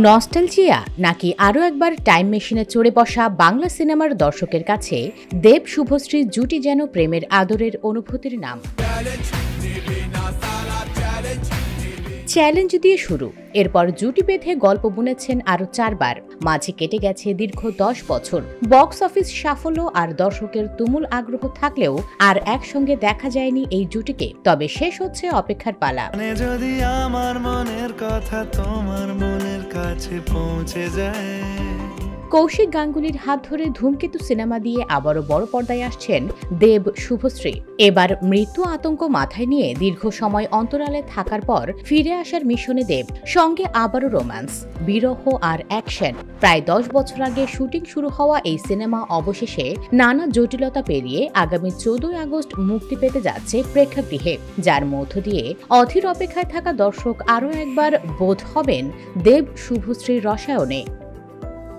Nostalgia নাকি আরও একবার টাইম মেশিনে চড়ে বসা বাংলা সিনেমার দর্শকের কাছে দেব শুভশ্রী জুটি যেন প্রেমের আদরের অনুভূতির নাম। চ্যালেঞ্জ দিয়ে শুরু, এরপর জুটি বেঁধে গল্প বুনেছেন আরও 4 বার, মাঝে কেটে গেছে দীর্ঘ 10 বছর। বক্স অফিস সাফল্য আর দর্শকের তুমুল আগ্রহ থাকলেও আর একসঙ্গে দেখা যায়নি এই জুটিকে। তবে শেষ হচ্ছে অপেক্ষার পালা। যদি আমার মনের কথা তোমার মনের কাছে পৌঁছে যায়। কৌশিক গাঙ্গুলির হাত ধরে ধূমকেতু সিনেমা দিয়ে আবারও বড় পর্দায় আসছেন দেব শুভশ্রী। এবার মৃত্যু আতঙ্ক মাথায় নিয়ে দীর্ঘ সময় অন্তরালে থাকার পর ফিরে আসার মিশনে দেব, সঙ্গে আবারও রোম্যান্স, বিরহ আর অ্যাকশন। প্রায় 10 বছর আগে শুটিং শুরু হওয়া এই সিনেমা অবশেষে নানা জটিলতা পেরিয়ে আগামী 14 আগস্ট মুক্তি পেতে যাচ্ছে প্রেক্ষাগৃহে, যার মধ্য দিয়ে অধীর অপেক্ষায় থাকা দর্শক আরও একবার বোধ হবেন দেব শুভশ্রীর রসায়নে।